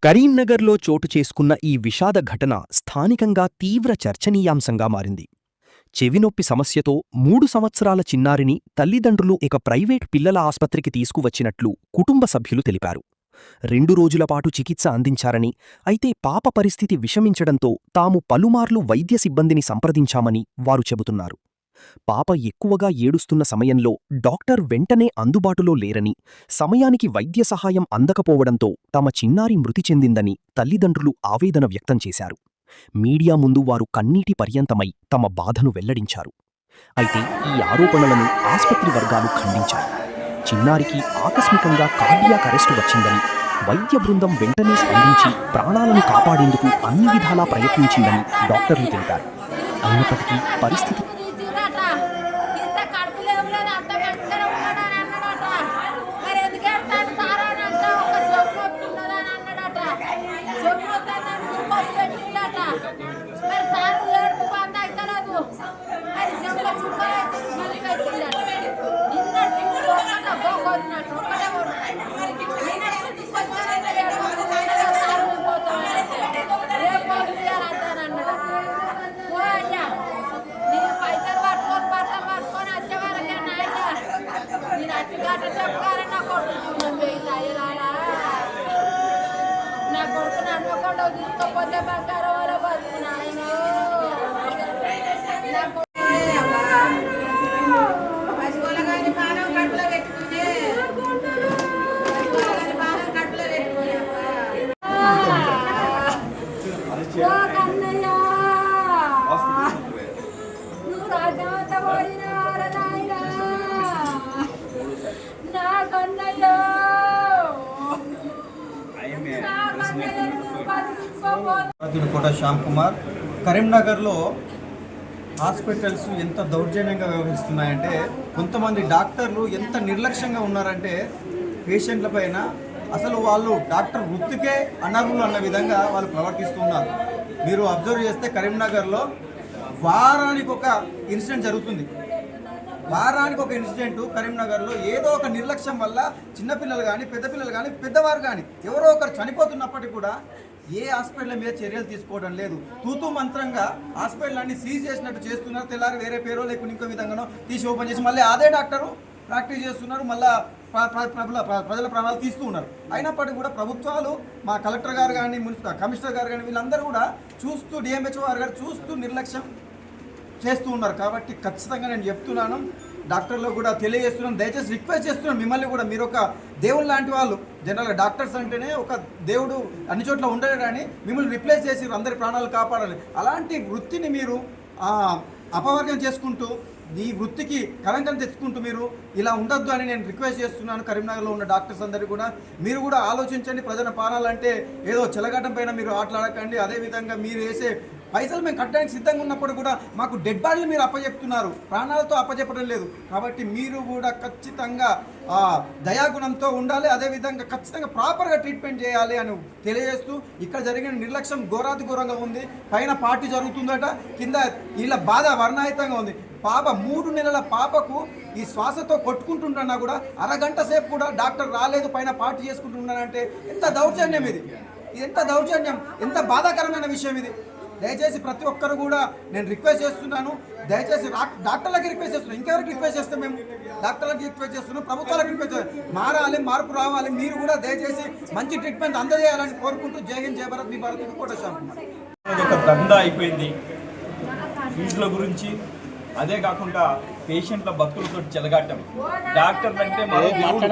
కరీంనగర్లో చోటు చేసుకున్న ఈ విషాద ఘటన స్థానికంగా తీవ్ర చర్చనీయాంశంగా మారింది. చెవినొప్పి సమస్యతో 3 సంవత్సరాల చిన్నారిని తల్లిదండ్రులు ఒక ప్రైవేట్ పిల్లల ఆస్పత్రికి తీసుకువచ్చినట్లు కుటుంబ సభ్యులు తెలిపారు. 2 రోజులపాటు చికిత్స అందించారని, అయితే పాప పరిస్థితి విషమించడంతో తాము పలుమార్లు వైద్య సిబ్బందిని సంప్రదించామని వారు చెబుతున్నారు. పాప ఎక్కువగా ఏడుస్తున్న సమయంలో డాక్టర్ వెంటనే అందుబాటులో లేరని, సమయానికి వైద్య సహాయం అందకపోవడంతో తమ చిన్నారి మృతి చెందిందని తల్లిదండ్రులు ఆవేదన వ్యక్తం చేశారు. మీడియా ముందు వారు కన్నీటి పర్యంతమై తమ బాధను వెల్లడించారు. అయితే ఈ ఆరోపణలను ఆస్పత్రి వర్గాలు ఖండించాయి. చిన్నారికి ఆకస్మికంగా కార్డియాక్ అరెస్టు వచ్చిందని, వైద్య బృందం వెంటనే స్పందించి ప్రాణాలను కాపాడేందుకు అన్ని విధాలా ప్రయత్నించిందని డాక్టర్లు తెలిపారు. అయినప్పటికీ పరిస్థితి కోట శ్యామ్ కుమార్. కరీంనగర్లో హాస్పిటల్స్ ఎంత దౌర్జన్యంగా వ్యవహరిస్తున్నాయంటే, కొంతమంది డాక్టర్లు ఎంత నిర్లక్ష్యంగా ఉన్నారంటే పేషెంట్ల పైన అసలు వాళ్ళు డాక్టర్ వృత్తికే అనర్హులు అన్న విధంగా వాళ్ళు ప్రవర్తిస్తున్నారు. మీరు అబ్జర్వ్ చేస్తే కరీంనగర్లో వారానికి ఒక ఇన్సిడెంట్ జరుగుతుంది. వారానికి ఒక ఇన్సిడెంట్ కరీంనగర్లో ఏదో ఒక నిర్లక్ష్యం వల్ల చిన్నపిల్లలు కానీ పెద్దపిల్లలు కానీ పెద్దవారు కానీ ఎవరో ఒకరు చనిపోతున్నప్పటికీ కూడా ఏ హాస్పిటల్ మీద చర్యలు తీసుకోవడం లేదు. తూతూ మంత్రంగా హాస్పిటల్ అన్ని సీజ్ చేసినట్టు చేస్తున్నారు. తెల్లారి వేరే పేరో లేకుండా ఇంకో విధంగానో తీసి ఓపెన్ చేసి మళ్ళీ అదే డాక్టరు ప్రాక్టీస్ చేస్తున్నారు. మళ్ళీ ప్రజల ప్రాణాలు తీస్తూ ఉన్నారు. అయినప్పటికీ కూడా ప్రభుత్వాలు, మా కలెక్టర్ గారు కానీ మున్సిపల్ కమిషనర్ గారు కానీ వీళ్ళందరూ కూడా చూస్తూ, డిఎంహెచ్ఓ గారు చూస్తూ నిర్లక్ష్యం చేస్తూ ఉన్నారు. కాబట్టి ఖచ్చితంగా నేను చెప్తున్నాను, డాక్టర్లు కూడా తెలియజేస్తున్నాను, దయచేసి రిక్వెస్ట్ చేస్తున్నాను మిమ్మల్ని కూడా. మీరు ఒక దేవుడు లాంటి వాళ్ళు. జనరల్గా డాక్టర్స్ అంటేనే ఒక దేవుడు అన్ని చోట్ల ఉండడు కానీ మిమ్మల్ని రిప్లేస్ చేసి అందరి ప్రాణాలు కాపాడాలి. అలాంటి వృత్తిని మీరు అపవర్గం చేసుకుంటూ, ఈ వృత్తికి కలంకం తెచ్చుకుంటూ మీరు ఇలా ఉండొద్దు అని నేను రిక్వెస్ట్ చేస్తున్నాను. కరీంనగర్లో ఉన్న డాక్టర్స్ అందరికీ కూడా మీరు కూడా ఆలోచించండి. ప్రజల ప్రాణాలంటే ఏదో చెలగాటం పైన మీరు ఆటలాడకండి. అదేవిధంగా మీరు వేసే పైసలు మేము కట్టడానికి సిద్ధంగా ఉన్నప్పుడు కూడా మాకు డెడ్ బాడీలు మీరు అప్పచెప్తున్నారు, ప్రాణాలతో అప్పచెప్పడం లేదు. కాబట్టి మీరు కూడా ఖచ్చితంగా దయాగుణంతో ఉండాలి. అదేవిధంగా ఖచ్చితంగా ప్రాపర్గా ట్రీట్మెంట్ చేయాలి అని తెలియజేస్తూ, ఇక్కడ జరిగిన నిర్లక్ష్యం ఘోరాతి ఘోరంగా ఉంది. పైన పార్టీ జరుగుతుందట, కింద వీళ్ళ బాధ వర్ణాయుతంగా ఉంది. పాప 3 నెలల పాపకు ఈ శ్వాసతో కొట్టుకుంటుంటున్నా కూడా అరగంట సేపు కూడా డాక్టర్ రాలేదు, పైన పార్టీ చేసుకుంటున్నానంటే ఎంత దౌర్జన్యం ఇది! ఎంత దౌర్జన్యం, ఎంత బాధాకరమైన విషయం ఇది! దయచేసి ప్రతి ఒక్కరు కూడా నేను రిక్వెస్ట్ చేస్తున్నాను, దయచేసి డాక్టర్లకి రిక్వెస్ట్ చేస్తున్నాను. ఇంకెవరికి రిక్వెస్ట్ చేస్తాం? మేము డాక్టర్లకి రిక్వెస్ట్ చేస్తున్నాం, ప్రభుత్వాలకు రిక్వెస్ట్ చేస్తున్నాం. మారాలి, మార్పు రావాలి. మీరు కూడా దయచేసి మంచి ట్రీట్మెంట్ అందజేయాలని కోరుకుంటూ జై హింద్, జై భారత్. మీ భారత్ కోట శ్యామ్ కుమార్. ఒక దందా అయిపోయింది ఫీజుల గురించి. అదే కాకుండా పేషెంట్ల భక్తులతో చెలగాటం. డాక్టర్లు అంటే మరో దేవుడు,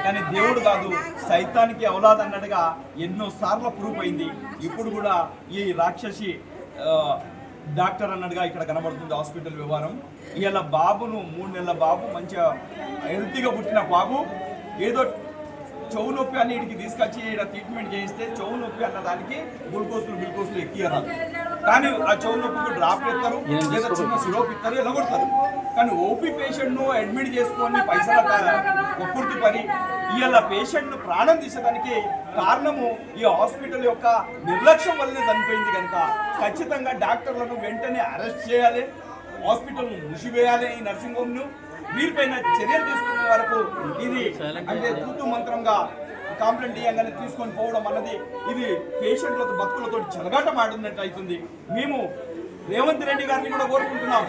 కానీ దేవుడు కాదు, సైతానికి అవలాద్ అన్నట్టుగా ఎన్నో సార్లు ప్రూఫ్ అయింది. ఇప్పుడు కూడా ఈ రాక్షసి డాక్టర్ అన్నట్టుగా ఇక్కడ కనబడుతుంది హాస్పిటల్ వ్యవహారం. ఇలా బాబును 3 నెలల బాబు, మంచిగా హెల్తీగా పుట్టిన బాబు, ఏదో చెవు నొప్పి అని ఇక్కడికి తీసుకొచ్చి ఇక్కడ ట్రీట్మెంట్ చేయిస్తే చెవు నొప్పి అన్న దానికి గ్లూకోజులు ఎక్కియరాదు. కానీ ఆ చెవు నొప్పికి డ్రాప్ ఇస్తారు, లేదా చిన్న సిరోప్ ఇస్తారు, ఎలా కొడతారు. కానీ ఓపీ పేషెంట్ను అడ్మిట్ చేసుకొని పైసల ఒక్కరికి పని ఇవాళ పేషెంట్ను ప్రాణం తీసేదానికి కారణము ఈ హాస్పిటల్ యొక్క నిర్లక్ష్యం వల్లనే చనిపోయింది. కనుక ఖచ్చితంగా డాక్టర్లను వెంటనే అరెస్ట్ చేయాలి, హాస్పిటల్ను మూసివేయాలి. ఈ నర్సింగ్ హోమ్ను వీరిపైన చర్యలు తీసుకునే వరకు ఇది అంటే తూతు మంత్రంగా కాంప్లైంట్ ఇవ్వగానే తీసుకొని పోవడం అన్నది ఇది పేషెంట్లతో బతుకులతో చెలగాటం ఆడినట్టు అవుతుంది. మేము రేవంత్ రెడ్డి గారిని కూడా కోరుకుంటున్నాం,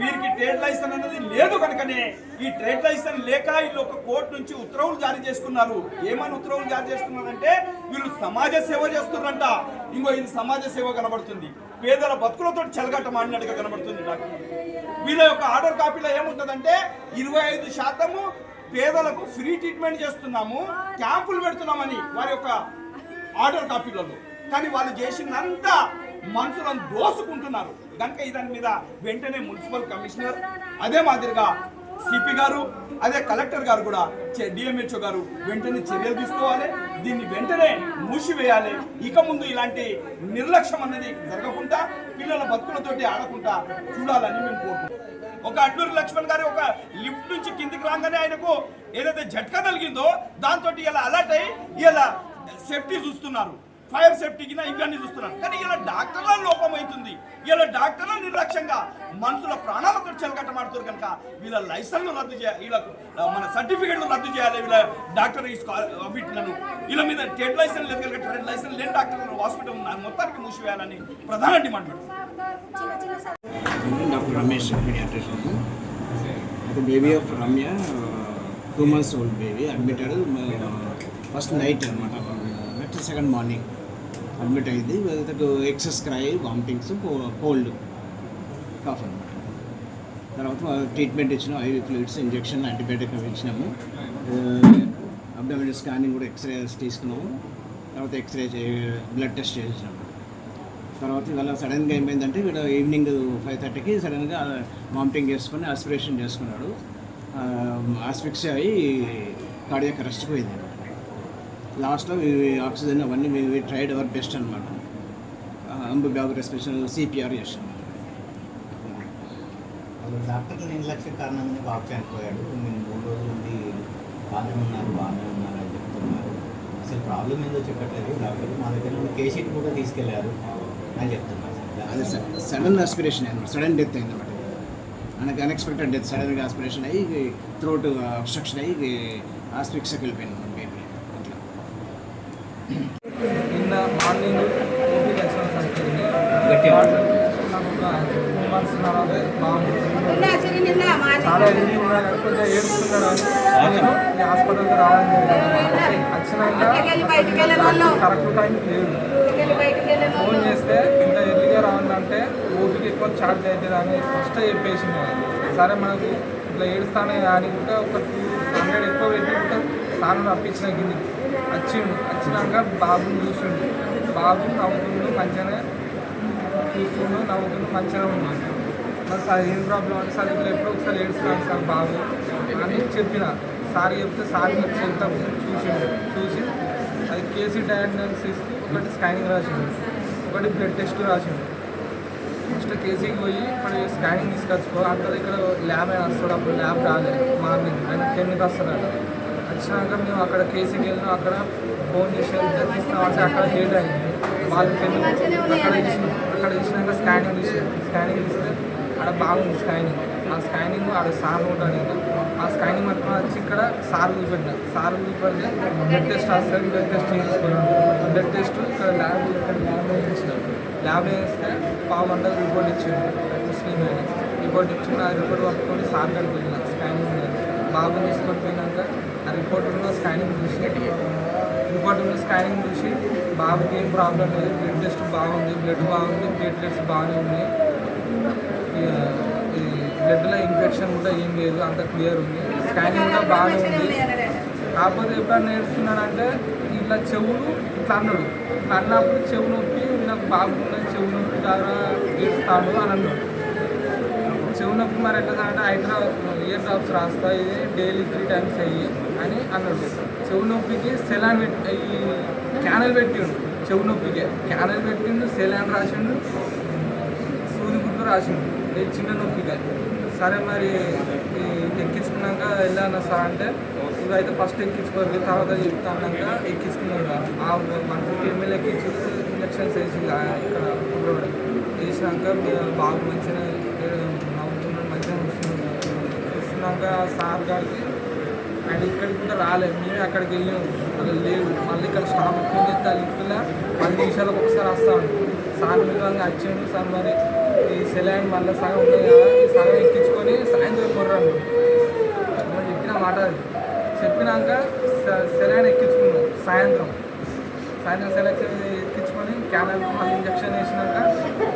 వీరికి ట్రేడ్ లైసెన్స్ అనేది లేదు కనుకనే ఈ ట్రేడ్ లైసెన్స్ లేక వీళ్ళు ఒక కోర్టు నుంచి ఉత్తర్వులు జారీ చేసుకున్నారు. ఏమని ఉత్తర్వులు జారీ చేసుకున్నారంటే వీళ్ళు సమాజ సేవ చేస్తున్నారంట. ఇంకో ఇది సమాజ సేవ కనబడుతుంది, పేదల బతుకులతో చెలగాటం ఆడినట్టుగా కనబడుతుంది నాకు. వీళ్ళ యొక్క ఆర్డర్ కాపీలో ఏముంటుందంటే 25% పేదలకు ఫ్రీ ట్రీట్మెంట్ చేస్తున్నాము, క్యాంపులు పెడుతున్నామని వారి యొక్క ఆర్డర్ కాపీలలో. కానీ వాళ్ళు చేసినంతా మనుషులను దోసుకుంటున్నారు కనుక దాని మీద వెంటనే మున్సిపల్ కమిషనర్, అదే మాదిరిగా సిపి గారు, అదే కలెక్టర్ గారు కూడా డిఎంహెచ్ఓ గారు వెంటనే చర్యలు తీసుకోవాలి, దీన్ని వెంటనే మూసివేయాలి. ఇక ముందు ఇలాంటి నిర్లక్ష్యం అనేది జరగకుండా పిల్లల బతుకులతోటి ఆడకుండా చూడాలని మేము కోరుకుంటున్నాం. ఒక అడ్లూరి లక్ష్మణ్ గారి ఒక లిఫ్ట్ నుంచి కిందికి రాగానే ఆయనకు ఏదైతే జట్కా తగిలిందో దాంతో ఇలా అలర్ట్ అయ్యి ఇలా సేఫ్టీ చూస్తున్నారు, ఫైర్ సేఫ్టీకి ఇవన్నీ చూస్తున్నారు. కానీ ఇలా డాక్టర్ల లోపం అవుతుంది, ఇలా డాక్టర్ల నిర్లక్ష్యంగా మనుషుల ప్రాణాలతో చెలగట్టమాడుతారు కనుక వీళ్ళ లైసెన్స్లు రద్దు చేయాలి, వీళ్ళకు మన సర్టిఫికేట్లు రద్దు చేయాలి. వీళ్ళ డాక్టర్ వీటిలను వీళ్ళ మీద ట్రేడ్ లైసెన్స్ లేదు కనుక ట్రేడ్ లైసెన్స్ లేని డాక్టర్లను హాస్పిటల్ మొత్తానికి మూసివేయాలని ప్రధాన డిమాండ్ పెడుతుంది. Doctor Ramesh paediatrician. The baby of Ramya, 2 months old baby, admitted first night అనమాట, నెక్స్ట్ సెకండ్ మార్నింగ్ అడ్మిట్ అయింది. Excess cry, vomitings, cold, cough అనమాట. తర్వాత ట్రీట్మెంట్ ఇచ్చినాం, ఐవి ఫ్లూయిడ్స్, ఇంజెక్షన్, యాంటీబయాటిక్ ఇచ్చినాము. అబ్డామినల్ స్కానింగ్ కూడా ఎక్స్రేస్ తీసుకున్నాము. తర్వాత ఎక్స్రే బ్లడ్ టెస్ట్ చేసినాము. తర్వాత ఇవాళ సడన్గా ఏమైందంటే వీడు ఈవినింగ్ 5:30కి సడన్గా వామిటింగ్ చేసుకుని ఆస్పిరేషన్ చేసుకున్నాడు. ఆస్ఫిక్స్ అయ్యి కార్డియాక్ అరెస్ట్కి పోయింది. లాస్ట్లో ఆక్సిజన్ అవన్నీ మేము ట్రైడ్ అవర్ బెస్ట్ అనమాట. అంబు బ్యాగ్ రెస్పిరేషన్, సిపిఆర్ చేసాం. డాక్టర్లు నిర్లక్ష్య కారణంగా బాబు చనిపోయాడు. మేము 3 రోజుల నుండి బాగానే ఉన్నారు అని చెప్తున్నారు. అసలు ప్రాబ్లం ఏందో చెప్పట్లేదు డాక్టర్. మా దగ్గర నుండి కేసీట్ కూడా తీసుకెళ్లారు అని చెప్తున్నారు. అదే సడన్ ఆస్పిరేషన్ అనమాట, సడన్ డెత్ అయింది అనమాట. మనకి అన్ఎక్స్పెక్టెడ్ డెత్, సడన్గా ఆస్పిరేషన్ అయ్యి థ్రోట్ అబ్స్ట్రక్షన్ అయ్యి ఆస్పిక్స్కి వెళ్ళిపోయింది మన బేబీ. అట్లా నిన్న మార్నింగ్ ఓపీ ఎక్సలెన్స్ అయిపోయింది. నాకు ఒక 2 months తర్వాత బాగుంది, చాలా హెల్దీ ఉన్నాడు, కొంచెం ఏడుస్తున్నాడు అని నేను ఈ హాస్పిటల్కి రావడం జరిగింది. వచ్చినాక కరెక్ట్ టైంకి లేదు. ఫోన్ చేస్తే ఇంత ఎర్లీగా రావాలంటే ఓపీకి ఎక్కువ ఛార్జ్ అవుతుంది అని ఫస్ట్ చెప్పేసింది. సరే మనకు ఇట్లా ఏడుస్తానే కానీ కూడా ఒక 200 ఎక్కువ పెట్టి కూడా స్నానం రప్పించిన కిందికి వచ్చినాక బాబుని చూసిండు. బాబు నవ్వుతుండు, మంచిగానే చూస్తుండు, నవ్వుతుండు, మంచిగా ఉన్నాడు. మరి సార్ ఏం ప్రాబ్లం అంటే సార్ ఇట్లా ఎప్పుడో ఒకసారి ఏడుస్తాను సార్ బాబు అని చెప్పిన. సార్ చెప్తే సార్ వచ్చి ఎంత చూసి అది కేసీ డయాగ్నోసిస్ ఒకటి స్కానింగ్ రాసిండు, ఒకటి బ్లడ్ టెస్ట్ రాసిండు. ఫస్ట్ కేసీకి పోయి మరి స్కానింగ్ తీసుకొచ్చుకో అంతా ఇక్కడ ల్యాబ్ అయినా వస్తాడు. అప్పుడు ల్యాబ్ రాలేదు, మార్నింగ్ ఆయన 10కి వస్తాడు. వచ్చినాక మేము అక్కడ కేసీకి వెళ్ళినాం. అక్కడ ఫోన్ చేసి తీస్తామంటే అక్కడ లేట్ అయింది. వాళ్ళు 10 అక్కడ ఇచ్చినాక స్కానింగ్ తీస్తే అక్కడ బాగుంది స్కానింగ్. ఆ స్కానింగ్ ఆడ సార్ ఉంటాను నేను. ఆ స్కానింగ్ మొత్తం వచ్చి ఇక్కడ సార్ చూపెట్టిన. సార్ చూపెట్టి బ్లడ్ టెస్ట్ వస్తుంది, బ్లడ్ టెస్ట్ చేసుకున్నాను. బ్లడ్ టెస్ట్ ఇక్కడ ల్యాబ్లో ఇచ్చినాను. ల్యాబ్లో వేస్తే పావుగంట రిపోర్ట్ ఇచ్చిండు. ముస్లిం ఆయన రిపోర్ట్ ఇచ్చిండు. ఆ రిపోర్ట్ పట్టుకొని సార్ కాడికి వెళ్ళిన. స్కానింగ్ బాబు తీసుకొని పోయినాక ఆ రిపోర్ట్ ఉన్న స్కానింగ్ చూసి బాబుకి ఏం ప్రాబ్లం లేదు, బ్లడ్ టెస్ట్ బాగుంది, బ్లడ్ బాగుంది, ప్లేట్లెట్స్ బాగానే ఉన్నాయి, ఈ బ్లడ్లో ఇన్ఫెక్షన్ కూడా ఏం లేదు, అంత క్లియర్ ఉంది, స్కానింగ్ కూడా బాగానే ఉంది. కాకపోతే ఎప్పుడన్నా నేర్చుకున్నాడంటే ఇట్లా చెవులు ఇట్లా అన్నాడు. అన్నప్పుడు చెవు నొప్పి నాకు బాగుంది, చెవు నొప్పి ద్వారా ఏడుస్తాడు అని అన్నాడు. చెవు నొప్పి మరి ఎట్లా అంటే ఇయర్ డ్రాప్స్ రాస్తా, ఇది డైలీ 3 times అయ్యి అని అన్నాడు. చెవు నొప్పికి సెలాన్ పెట్టి ఈ క్యానల్ పెట్టిండు. చెవు నొప్పికి క్యానల్ పెట్టిండు, సెలాన్ రాసిండు, సూది గుడ్డు రాసిండు చిన్న నొప్పిగా. సరే మరి ఎక్కించుకున్నాక వెళ్ళాను సార్ అంటే ఇవైతే ఫస్ట్ ఎక్కించుకోవాలి, తర్వాత చెప్తాన్నాక ఎక్కించుకున్నాక ఆ 150 ml ఎక్కించి ఇంజక్షన్స్ వేసి ఇక్కడ వేసినాక బాగా మంచిగా నవ్వుతున్నాడు, మంచిగా వస్తున్నాక సార్ గారికి ఆయన ఇక్కడికి కూడా రాలేదు, మేమే అక్కడికి వెళ్ళాము, అక్కడ లేవు. మళ్ళీ ఇక్కడ స్టాఫ్ ఫోన్ చేస్తే లిఫ్ట్లో 10 నిమిషాలకు ఒకసారి వస్తాను. సార్ విధంగా వచ్చాను సార్, మరి ఈ సెలైన్ మళ్ళీ సగం ఉన్నాయి కదా, ఈ సగం ఎక్కించుకొని సాయంత్రం కొర్రాను చెప్పిన మాట. చెప్పినాక సెలైన్ ఎక్కించుకున్నాం. సాయంత్రం సెలెక్షన్ ఎక్కించుకొని క్యానల్ మళ్ళీ ఇంజక్షన్ వేసినాక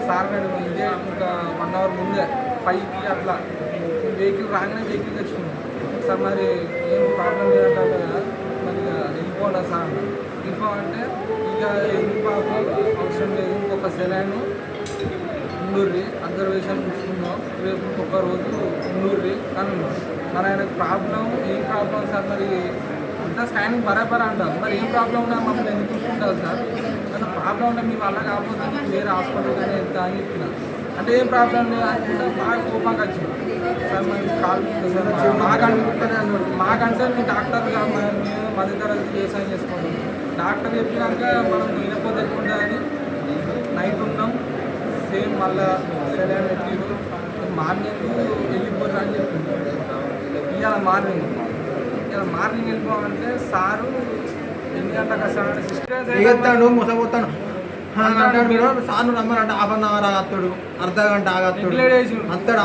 సార్ నాడు ఇదే ఇంకా 1 అవర్ ముందే 5కి అట్లా వెహికల్ రాగానే వెహికల్ తెచ్చుకున్నాం. సార్ మరి ఏం ప్రాబ్లం లేదంటారు కదా, మరి వెళ్ళిపోవాలా సార్? వెళ్ళిపోవాలంటే ఇక వెళ్ళిపోక అవసరం లేదు, ఇంకొక సెలైన్ ఉండూర్రి అబ్జర్వేషన్ ఉంచుకుందాం, రేపు ఇంకొక రోజు ఉండూర్రి అని ఉన్నాం. మరి ఆయనకు ప్రాబ్లం ఏం ప్రాబ్లం సార్? మరి అంతా స్కానింగ్ బరాబర్ అంటారు, మరి ఏం ప్రాబ్లం ఉన్నా మమ్మల్ని ఎందుకు చూసుకుంటారు సార్? అంటే ప్రాబ్లం ఉంటే మీ వల్ల కాకపోతే వేరే హాస్పిటల్ కానీ ఎంత అని చెప్పిన. అంటే ఏం ప్రాబ్లం లేదు అనుకుంటే బాగా కోపంగా వచ్చింది సార్. మరి కాల్ సార్ మాకంటే మీ డాక్టర్ మేము మధ్య తరగతి వ్యవసాయం చేసుకుంటాం. డాక్టర్ చెప్పినాక మనం వినపోతే ఎక్కువ అని నైట్ ఉన్నాం. సేమ్ మళ్ళీ సెలైన్ పెట్టిరు. మార్నింగ్ వెళ్ళిపోతారు అని చెప్పింది. ఇవాళ మార్నింగ్ వెళ్ళిపోవాలంటే సారు ఎన్ని గంటలకు సార్ ఎగెత్తాడు మొసపోతాను అంటాడు. మీరు సార్ను రమ్మనంటే 1/2 అవర్ ఆగత్తాడు, అర్ధ గంట ఆగత్తాడు, అత్తడు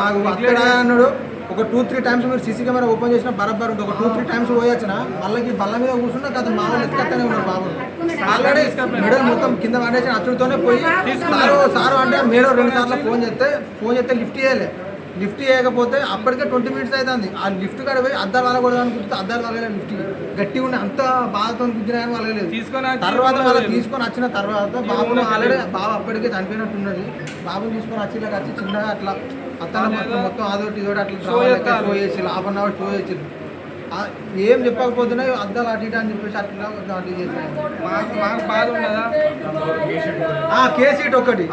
అన్నాడు. ఒక 2-3 టైమ్స్ మీరు సీసీ కెమెరా ఓపెన్ చేసినా బరాబర్ ఉంటుంది. ఒక 2-3 టైమ్స్ పోయొచ్చిన మళ్ళీ బల్ల మీద కూర్చున్నా కదా, మా వాళ్ళు ఎత్తుకత్తనే ఉన్నారు బాబు. ఆల్రెడీ మెడల్ మొత్తం కింద పడేసి అచ్చుడితోనే పోయి సారు అంటే మీరు 2 సార్లు ఫోన్ చేస్తే లిఫ్ట్ చేయకపోతే అప్పటికే 20 మినిట్స్ అవుతుంది. ఆ లిఫ్ట్ కాడ పోయి అద్దాలు వాళ్ళకూడదని కూర్చుంటే అద్దాలు వాళ్ళలేదు. లిఫ్ట్ గట్టిగా ఉండి అంత బాధతో కూర్చున్నా కానీ వాళ్ళలేదు. తర్వాత వాళ్ళకి తీసుకొని వచ్చిన తర్వాత బాబును ఆల్రెడీ బాబు అప్పటికే చనిపోయినట్టు ఉన్నది. బాబుని తీసుకొని వచ్చి చిన్నగా అట్లా అతను మొత్తం అదొకటి ఇదోటి అట్లా షో చేసి 1/2 అవర్ షో చేసి ఏం చెప్పకపోతేనే అద్దాలు అటు ఇటు అని చెప్పేసి అట్లా అటు చేసి మాకు బాధ ఉన్నదా? కేసీట్ ఒకటి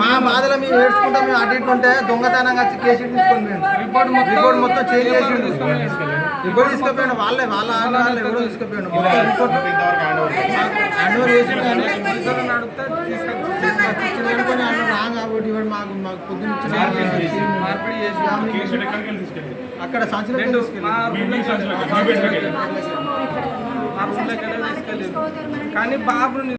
మా బాధలో మేము ఏడ్చుకుంటాం. మేము అటు ఇటు ఉంటే దొంగతనంగా వచ్చి కేసీట్ తీసుకొని రిపోర్ట్ మొత్తం చేంజ్ చేసి రిపోర్ట్ తీసుకుపోయాడు. వాళ్ళ ఆడవాళ్ళు ఎవరో తీసుకుపోయాడు. రిపోర్ట్ హ్యాండ్ ఓవర్ చేసి కానీ తీసుకొచ్చి రాంగ్ కాబట్టి ఇవాడు మాకు పొద్దున్న అక్కడ సంచలనం తీసుకెళ్ళి కానీ బాబుని